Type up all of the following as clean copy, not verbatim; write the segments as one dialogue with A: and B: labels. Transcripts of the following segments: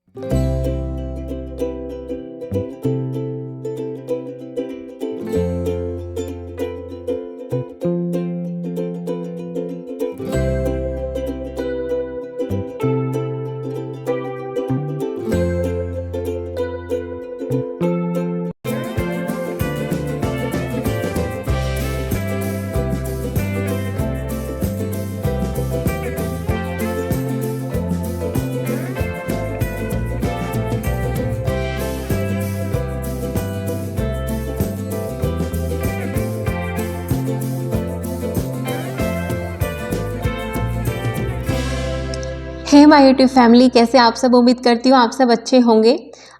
A: Hey my YouTube family, कैसे आप सब। उम्मीद करती हूँ आप सब अच्छे होंगे।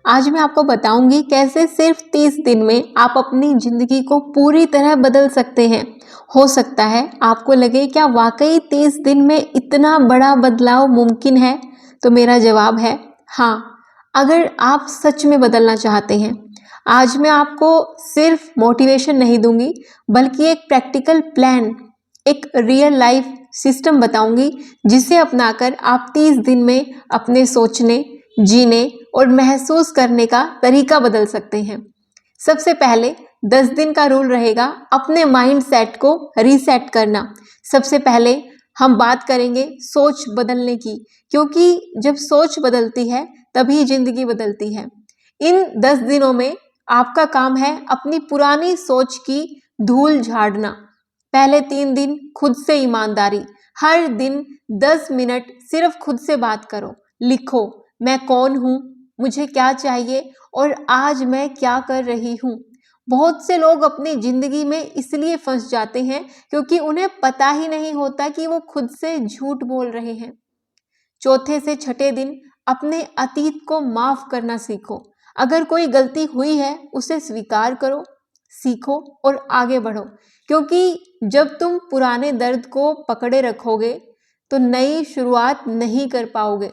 A: आज मैं आपको बताऊंगी कैसे सिर्फ 30 दिन में आप अपनी ज़िंदगी को पूरी तरह बदल सकते हैं। हो सकता है आपको लगे क्या वाकई 30 दिन में इतना बड़ा बदलाव मुमकिन है, तो मेरा जवाब है हाँ, अगर आप सच में बदलना चाहते हैं। आज मैं आपको सिर्फ मोटिवेशन नहीं दूंगी, बल्कि एक प्रैक्टिकल प्लान, एक रियल लाइफ सिस्टम बताऊंगी, जिसे अपनाकर आप 30 दिन में अपने सोचने, जीने और महसूस करने का तरीका बदल सकते हैं। सबसे पहले 10 दिन का रूल रहेगा अपने माइंड सेट को रीसेट करना। सबसे पहले हम बात करेंगे सोच बदलने की, क्योंकि जब सोच बदलती है तभी जिंदगी बदलती है। इन 10 दिनों में आपका काम है अपनी पुरानी सोच की धूल झाड़ना। पहले 3 दिन खुद से ईमानदारी। हर दिन 10 मिनट सिर्फ खुद से बात करो। लिखो, मैं कौन हूँ, मुझे क्या चाहिए और आज मैं क्या कर रही हूँ। बहुत से लोग अपनी जिंदगी में इसलिए फंस जाते हैं क्योंकि उन्हें पता ही नहीं होता कि वो खुद से झूठ बोल रहे हैं। चौथे से छठे दिन अपने अतीत को माफ करना सीखो। अगर कोई गलती हुई है उसे स्वीकार करो, सीखो और आगे बढ़ो, क्योंकि जब तुम पुराने दर्द को पकड़े रखोगे तो नई शुरुआत नहीं कर पाओगे।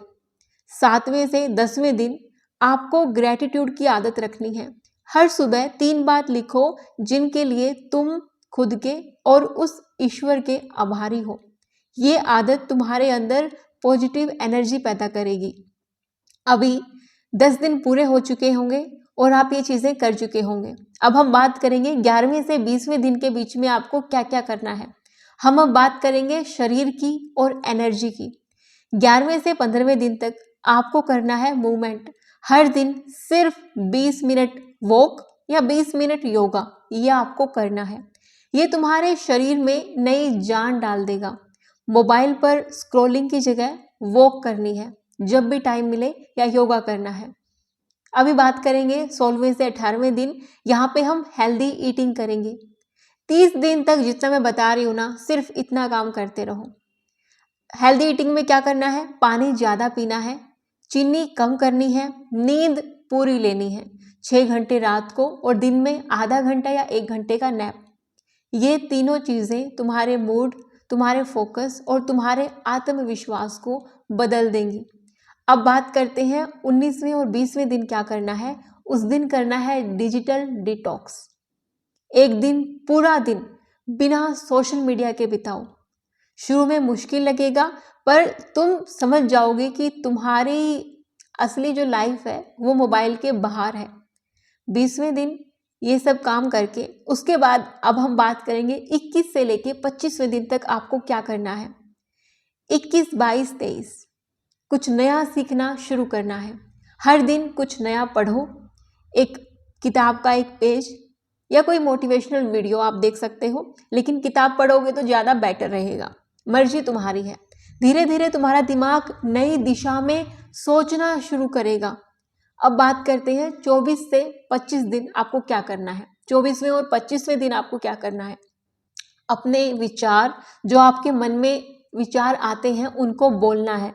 A: 7वें से 10वें दिन आपको ग्रैटिट्यूड की आदत रखनी है। हर सुबह 3 बात लिखो जिनके लिए तुम खुद के और उस ईश्वर के आभारी हो। ये आदत तुम्हारे अंदर पॉजिटिव एनर्जी पैदा करेगी। अभी 10 दिन पूरे हो चुके होंगे और आप ये चीज़ें कर चुके होंगे। अब हम बात करेंगे 11वें से 20वें दिन के बीच में आपको क्या क्या करना है। हम अब बात करेंगे शरीर की और एनर्जी की। 11वें से 15वें दिन तक आपको करना है मूवमेंट। हर दिन सिर्फ 20 मिनट वॉक या 20 मिनट योगा, ये आपको करना है। ये तुम्हारे शरीर में नई जान डाल देगा। मोबाइल पर स्क्रॉलिंग की जगह वॉक करनी है, जब भी टाइम मिले, या योगा करना है। अभी बात करेंगे 16वें से 18वें दिन। यहाँ पे हम हेल्दी ईटिंग करेंगे। 30 दिन तक जितना मैं बता रही हूँ ना, सिर्फ इतना काम करते रहो। हेल्दी ईटिंग में क्या करना है? पानी ज़्यादा पीना है, चीनी कम करनी है, नींद पूरी लेनी है, 6 घंटे रात को और दिन में आधा घंटा या 1 घंटे का नैप। ये तीनों चीज़ें तुम्हारे मूड, तुम्हारे फोकस और तुम्हारे आत्मविश्वास को बदल देंगी। अब बात करते हैं 19वें और 20वें दिन क्या करना है। उस दिन करना है डिजिटल डिटॉक्स। एक दिन, पूरा दिन बिना सोशल मीडिया के बिताओ। शुरू में मुश्किल लगेगा, पर तुम समझ जाओगे कि तुम्हारी असली जो लाइफ है वो मोबाइल के बाहर है। 20वें दिन ये सब काम करके उसके बाद अब हम बात करेंगे 21 से लेके 25वें दिन तक आपको क्या करना है। 21, 22, 23 कुछ नया सीखना शुरू करना है। हर दिन कुछ नया पढ़ो। एक किताब का एक पेज या कोई मोटिवेशनल वीडियो आप देख सकते हो, लेकिन किताब पढ़ोगे तो ज़्यादा बेटर रहेगा। मर्जी तुम्हारी है। धीरे धीरे तुम्हारा दिमाग नई दिशा में सोचना शुरू करेगा। अब बात करते हैं 24 से 25 दिन आपको क्या करना है। 24वें और 25वें दिन आपको क्या करना है? अपने विचार, जो आपके मन में विचार आते हैं, उनको बोलना है।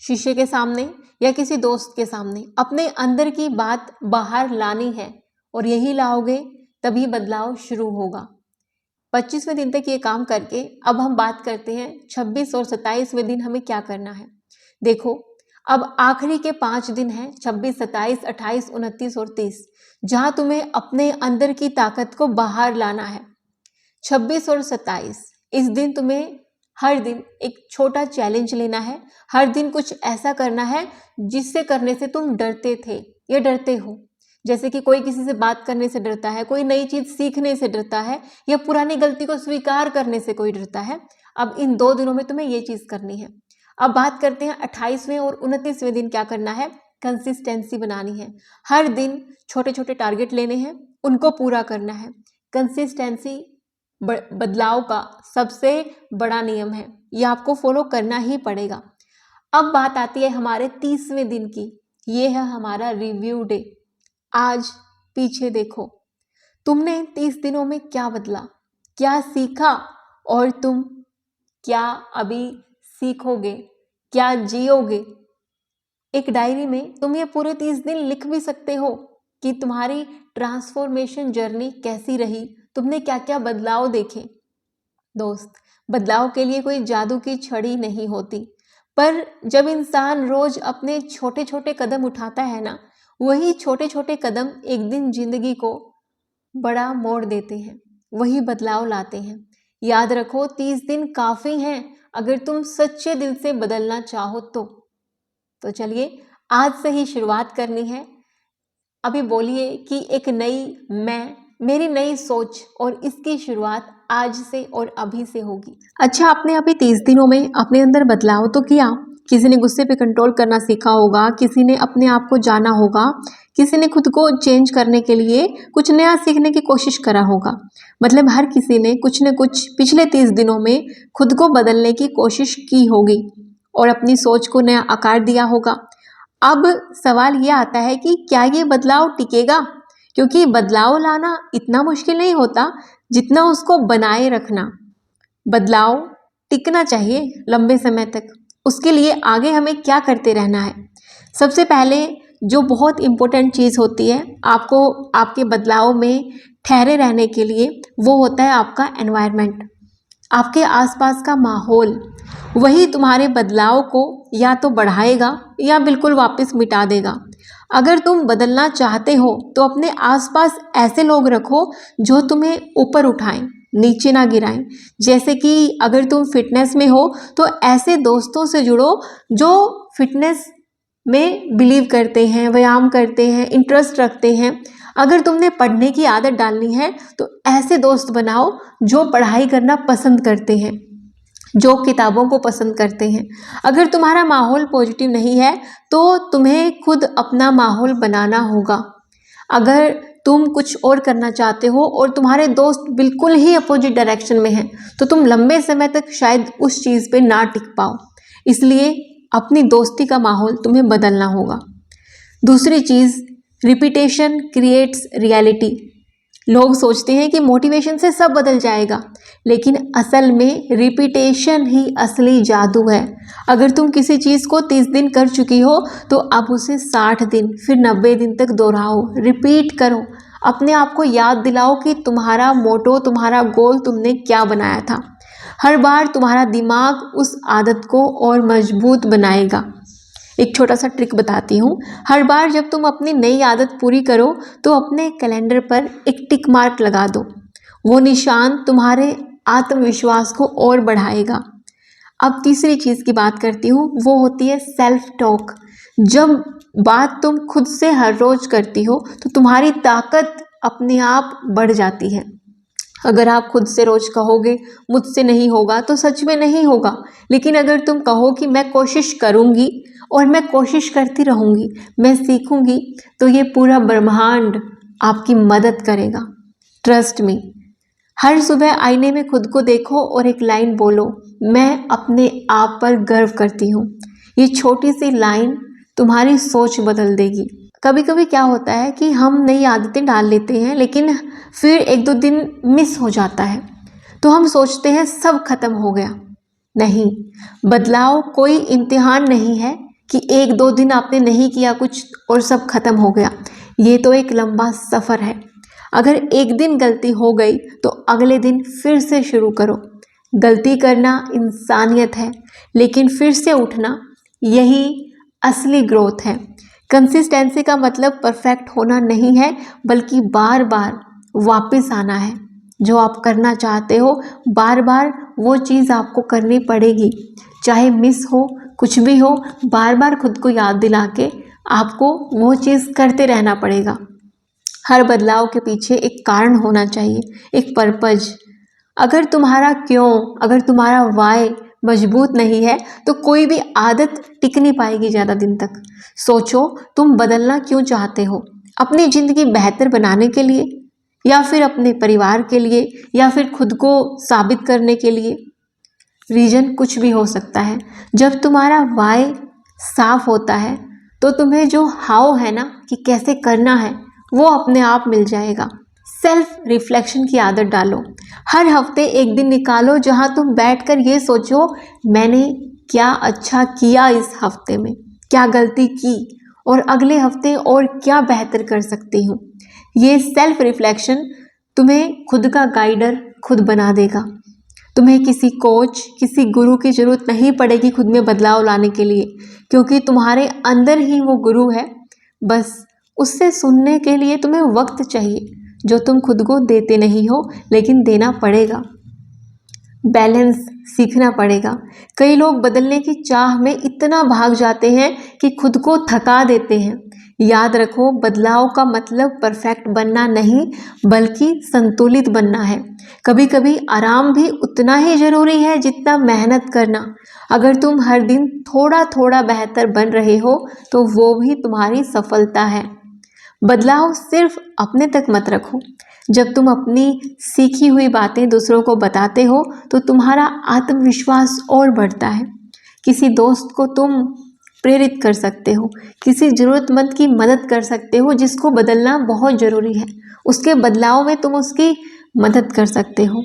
A: शीशे के सामने या किसी दोस्त के सामने अपने अंदर की बात बाहर लानी है, और यही लाओगे तभी बदलाव शुरू होगा। 25वें दिन तक ये काम करके अब हम बात करते हैं 26 और 27वें दिन हमें क्या करना है। देखो, अब आखिरी के 5 दिन हैं, 26, 27, 28, 29 और 30, जहां तुम्हें अपने अंदर की ताकत को बाहर लाना है। 26 और 27 इस दिन तुम्हें हर दिन एक छोटा चैलेंज लेना है, हर दिन कुछ ऐसा करना है जिससे करने से तुम डरते थे या डरते हो। जैसे कि कोई किसी से बात करने से डरता है, कोई नई चीज सीखने से डरता है, या पुरानी गलती को स्वीकार करने से कोई डरता है। अब इन 2 दिनों में तुम्हें ये चीज करनी है। अब बात करते हैं 28वें और 29वें दिन क्या करना है। कंसिस्टेंसी बनानी है। हर दिन छोटे छोटे टारगेट लेने हैं, उनको पूरा करना है। कंसिस्टेंसी बदलाव का सबसे बड़ा नियम है, ये आपको फॉलो करना ही पड़ेगा। अब बात आती है हमारे 30वें दिन की। ये है हमारा रिव्यू डे। आज पीछे देखो, तुमने 30 दिनों में क्या बदला, क्या सीखा, और तुम क्या अभी सीखोगे, क्या जियोगे। एक डायरी में तुम ये पूरे 30 दिन लिख भी सकते हो कि तुम्हारी ट्रांसफॉर्मेशन जर्नी कैसी रही, तुमने क्या क्या बदलाव देखे। दोस्त, बदलाव के लिए कोई जादू की छड़ी नहीं होती, पर जब इंसान रोज अपने छोटे छोटे कदम उठाता है ना, वही छोटे छोटे कदम एक दिन जिंदगी को बड़ा मोड़ देते हैं, वही बदलाव लाते हैं। याद रखो, 30 दिन काफी हैं अगर तुम सच्चे दिल से बदलना चाहो तो चलिए आज से ही शुरुआत करनी है। अभी बोलिए कि एक नई मैं, मेरी नई सोच, और इसकी शुरुआत आज से और अभी से होगी। अच्छा, आपने अभी 30 दिनों में अपने अंदर बदलाव तो किया। किसी ने गुस्से पे कंट्रोल करना सीखा होगा, किसी ने अपने आप को जाना होगा, किसी ने खुद को चेंज करने के लिए कुछ नया सीखने की कोशिश करा होगा। मतलब हर किसी ने कुछ न कुछ पिछले 30 दिनों में खुद को बदलने की कोशिश की होगी और अपनी सोच को नया आकार दिया होगा। अब सवाल ये आता है कि क्या ये बदलाव टिकेगा, क्योंकि बदलाव लाना इतना मुश्किल नहीं होता जितना उसको बनाए रखना। बदलाव टिकना चाहिए लंबे समय तक, उसके लिए आगे हमें क्या करते रहना है। सबसे पहले जो बहुत इम्पोर्टेंट चीज़ होती है आपको आपके बदलाव में ठहरे रहने के लिए, वो होता है आपका एनवायरनमेंट, आपके आसपास का माहौल। वही तुम्हारे बदलाव को या तो बढ़ाएगा या बिल्कुल वापस मिटा देगा। अगर तुम बदलना चाहते हो तो अपने आसपास ऐसे लोग रखो जो तुम्हें ऊपर उठाएं, नीचे ना गिराएं। जैसे कि अगर तुम फिटनेस में हो तो ऐसे दोस्तों से जुड़ो जो फिटनेस में बिलीव करते हैं, व्यायाम करते हैं, इंटरेस्ट रखते हैं। अगर तुमने पढ़ने की आदत डालनी है तो ऐसे दोस्त बनाओ जो पढ़ाई करना पसंद करते हैं, जो किताबों को पसंद करते हैं। अगर तुम्हारा माहौल पॉजिटिव नहीं है तो तुम्हें खुद अपना माहौल बनाना होगा। अगर तुम कुछ और करना चाहते हो और तुम्हारे दोस्त बिल्कुल ही अपोजिट डायरेक्शन में हैं तो तुम लंबे समय तक शायद उस चीज़ पे ना टिक पाओ। इसलिए अपनी दोस्ती का माहौल तुम्हें बदलना होगा। दूसरी चीज़, रिपीटेशन क्रिएट्स रियलिटी। लोग सोचते हैं कि मोटिवेशन से सब बदल जाएगा, लेकिन असल में रिपीटेशन ही असली जादू है। अगर तुम किसी चीज़ को 30 दिन कर चुकी हो तो अब उसे 60 दिन फिर 90 दिन तक दोहराओ, रिपीट करो। अपने आप को याद दिलाओ कि तुम्हारा मोटो, तुम्हारा गोल तुमने क्या बनाया था। हर बार तुम्हारा दिमाग उस आदत को और मजबूत बनाएगा। एक छोटा सा ट्रिक बताती हूँ। हर बार जब तुम अपनी नई आदत पूरी करो तो अपने कैलेंडर पर एक टिक मार्क लगा दो। वो निशान तुम्हारे आत्मविश्वास को और बढ़ाएगा। अब तीसरी चीज़ की बात करती हूँ, वो होती है सेल्फ टॉक। जब बात तुम खुद से हर रोज करती हो तो तुम्हारी ताकत अपने आप बढ़ जाती है। अगर आप खुद से रोज कहोगे मुझसे नहीं होगा तो सच में नहीं होगा, लेकिन अगर तुम कहो कि मैं कोशिश करूँगी और मैं कोशिश करती रहूँगी, मैं सीखूँगी, तो ये पूरा ब्रह्मांड आपकी मदद करेगा। Trust me. हर सुबह आईने में खुद को देखो और एक लाइन बोलो, मैं अपने आप पर गर्व करती हूँ। ये छोटी सी लाइन तुम्हारी सोच बदल देगी। कभी कभी क्या होता है कि हम नई आदतें डाल लेते हैं लेकिन फिर 1-2 दिन मिस हो जाता है तो हम सोचते हैं सब खत्म हो गया। नहीं, बदलाव कोई इम्तिहान नहीं है कि 1-2 दिन आपने नहीं किया कुछ और सब खत्म हो गया। ये तो एक लंबा सफ़र है। अगर एक दिन गलती हो गई तो अगले दिन फिर से शुरू करो। गलती करना इंसानियत है, लेकिन फिर से उठना यही असली ग्रोथ है। कंसिस्टेंसी का मतलब परफेक्ट होना नहीं है, बल्कि बार बार वापस आना है। जो आप करना चाहते हो बार बार वो चीज़ आपको करनी पड़ेगी, चाहे मिस हो कुछ भी हो, बार बार खुद को याद दिला के आपको वो चीज़ करते रहना पड़ेगा। हर बदलाव के पीछे एक कारण होना चाहिए, एक पर्पज। अगर तुम्हारा क्यों, अगर तुम्हारा वाई मजबूत नहीं है तो कोई भी आदत टिक नहीं पाएगी ज़्यादा दिन तक। सोचो तुम बदलना क्यों चाहते हो, अपनी ज़िंदगी बेहतर बनाने के लिए, या फिर अपने परिवार के लिए, या फिर खुद को साबित करने के लिए। रीजन कुछ भी हो सकता है। जब तुम्हारा वाई साफ होता है तो तुम्हें जो हाउ है ना कि कैसे करना है वो अपने आप मिल जाएगा। सेल्फ रिफ्लेक्शन की आदत डालो। हर हफ्ते एक दिन निकालो जहां तुम बैठकर ये सोचो मैंने क्या अच्छा किया इस हफ्ते में, क्या गलती की, और अगले हफ्ते और क्या बेहतर कर सकती हूँ। ये सेल्फ रिफ्लेक्शन तुम्हें खुद का गाइडर खुद बना देगा। तुम्हें किसी कोच, किसी गुरु की जरूरत नहीं पड़ेगी खुद में बदलाव लाने के लिए, क्योंकि तुम्हारे अंदर ही वो गुरु है। बस उससे सुनने के लिए तुम्हें वक्त चाहिए, जो तुम खुद को देते नहीं हो, लेकिन देना पड़ेगा। बैलेंस सीखना पड़ेगा। कई लोग बदलने की चाह में इतना भाग जाते हैं कि खुद को थका देते हैं। याद रखो, बदलाव का मतलब परफेक्ट बनना नहीं, बल्कि संतुलित बनना है। कभी कभी आराम भी उतना ही जरूरी है जितना मेहनत करना। अगर तुम हर दिन थोड़ा थोड़ा बेहतर बन रहे हो तो वो भी तुम्हारी सफलता है। बदलाव सिर्फ अपने तक मत रखो। जब तुम अपनी सीखी हुई बातें दूसरों को बताते हो तो तुम्हारा आत्मविश्वास और बढ़ता है। किसी दोस्त को तुम प्रेरित कर सकते हो, किसी ज़रूरतमंद की मदद कर सकते हो जिसको बदलना बहुत ज़रूरी है। उसके बदलाव में तुम उसकी मदद कर सकते हो।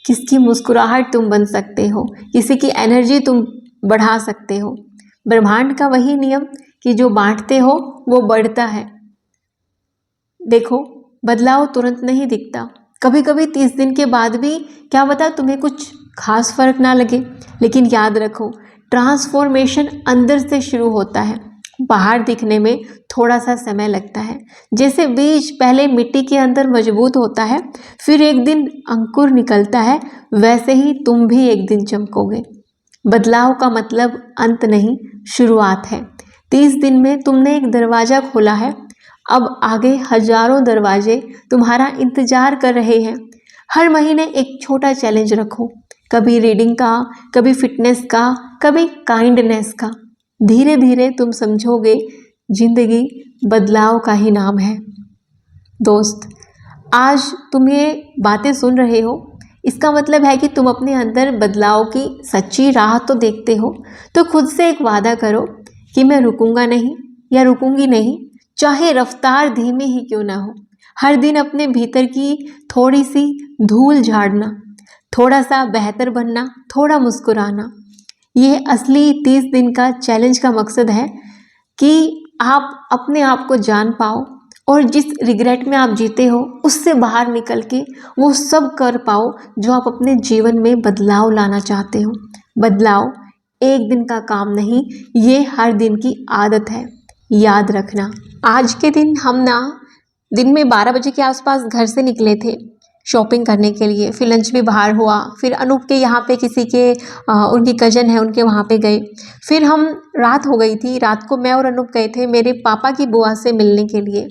A: किसकी मुस्कुराहट तुम बन सकते हो, किसी की एनर्जी तुम बढ़ा सकते हो। ब्रह्मांड का वही नियम कि जो बांटते हो वो बढ़ता है। देखो, बदलाव तुरंत नहीं दिखता। कभी कभी 30 दिन के बाद भी क्या पता तुम्हें कुछ खास फर्क ना लगे, लेकिन याद रखो ट्रांसफॉर्मेशन अंदर से शुरू होता है, बाहर दिखने में थोड़ा सा समय लगता है। जैसे बीज पहले मिट्टी के अंदर मजबूत होता है, फिर एक दिन अंकुर निकलता है, वैसे ही तुम भी एक दिन चमकोगे। बदलाव का मतलब अंत नहीं, शुरुआत है। 30 दिन में तुमने एक दरवाजा खोला है, अब आगे हजारों दरवाजे तुम्हारा इंतजार कर रहे हैं। हर महीने एक छोटा चैलेंज रखो, कभी रीडिंग का, कभी फिटनेस का, कभी काइंडनेस का। धीरे धीरे तुम समझोगे जिंदगी बदलाव का ही नाम है। दोस्त, आज तुम ये बातें सुन रहे हो, इसका मतलब है कि तुम अपने अंदर बदलाव की सच्ची राह तो देखते हो। तो खुद से एक वादा करो कि मैं रुकूंगा नहीं या रुकूंगी नहीं, चाहे रफ्तार धीमी ही क्यों ना हो। हर दिन अपने भीतर की थोड़ी सी धूल झाड़ना, थोड़ा सा बेहतर बनना, थोड़ा मुस्कुराना। ये असली 30 दिन का चैलेंज का मकसद है कि आप अपने आप को जान पाओ और जिस रिग्रेट में आप जीते हो उससे बाहर निकल के वो सब कर पाओ जो आप अपने जीवन में बदलाव लाना चाहते हो। बदलाव एक दिन का काम नहीं, ये हर दिन की आदत है, याद रखना। आज के दिन हम दिन में 12 बजे के आसपास घर से निकले थे शॉपिंग करने के लिए। फिर लंच भी बाहर हुआ, फिर अनूप के यहाँ पे किसी के उनकी कज़न है उनके वहाँ पे गए। फिर हम रात हो गई थी, रात को मैं और अनूप गए थे मेरे पापा की बुआ से मिलने के लिए,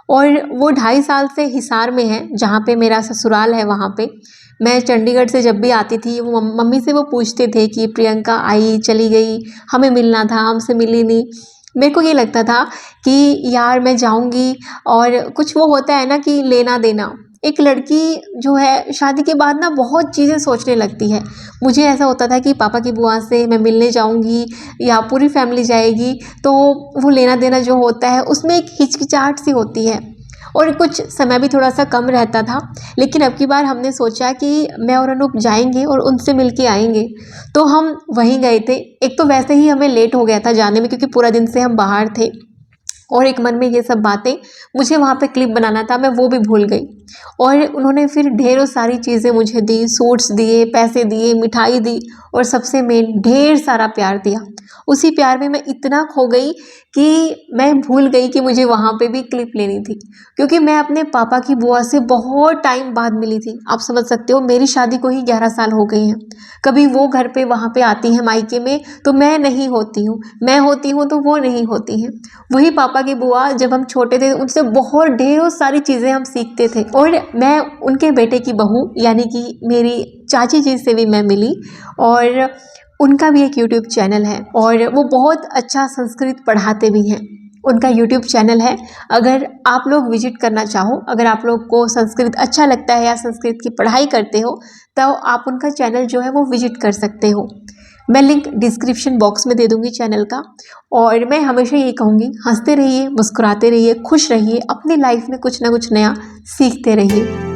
A: और वो 2.5 साल से हिसार में है जहाँ पे मेरा ससुराल है। वहाँ पे मैं चंडीगढ़ से जब भी आती थी वो मम्मी से वो पूछते थे कि प्रियंका आई चली गई, हमें मिलना था, हमसे मिली नहीं। मेरे को ये लगता था कि यार मैं जाऊंगी, और कुछ वो होता है ना कि लेना देना। एक लड़की जो है शादी के बाद बहुत चीज़ें सोचने लगती है। मुझे ऐसा होता था कि पापा की बुआ से मैं मिलने जाऊंगी या पूरी फैमिली जाएगी, तो वो लेना देना जो होता है उसमें एक हिचकिचाहट सी होती है, और कुछ समय भी थोड़ा सा कम रहता था। लेकिन अब की बार हमने सोचा कि मैं और अनूप जाएंगे और उनसे मिल के आएंगे, तो हम वहीं गए थे। एक तो वैसे ही हमें लेट हो गया था जाने में क्योंकि पूरा दिन से हम बाहर थे, और एक मन में ये सब बातें, मुझे वहाँ पे क्लिप बनाना था, मैं वो भी भूल गई। और उन्होंने फिर ढेरों सारी चीज़ें मुझे दी, सूट्स दिए, पैसे दिए, मिठाई दी और सबसे मेन ढेर सारा प्यार दिया। उसी प्यार में मैं इतना खो गई कि मैं भूल गई कि मुझे वहाँ पे भी क्लिप लेनी थी, क्योंकि मैं अपने पापा की बुआ से बहुत टाइम बाद मिली थी। आप समझ सकते हो, मेरी शादी को ही 11 साल हो गई हैं। कभी वो घर पे वहाँ पे आती हैं मायके में तो मैं नहीं होती हूँ, मैं होती हूँ तो वो नहीं होती हैं। वही पापा की बुआ जब हम छोटे थे उनसे बहुत ढेरों सारी चीज़ें हम सीखते थे। और मैं उनके बेटे की बहू यानी कि मेरी चाची जी से भी मैं मिली, और उनका भी एक यूट्यूब चैनल है और वो बहुत अच्छा संस्कृत पढ़ाते भी हैं। उनका यूट्यूब चैनल है, अगर आप लोग विजिट करना चाहो, अगर आप लोग को संस्कृत अच्छा लगता है या संस्कृत की पढ़ाई करते हो तो आप उनका चैनल जो है वो विजिट कर सकते हो। मैं लिंक डिस्क्रिप्शन बॉक्स में दे दूंगी चैनल का। और मैं हमेशा यही कहूँगी, हंसते रहिए, मुस्कुराते रहिए, खुश रहिए, अपनी लाइफ में कुछ ना कुछ नया सीखते रहिए।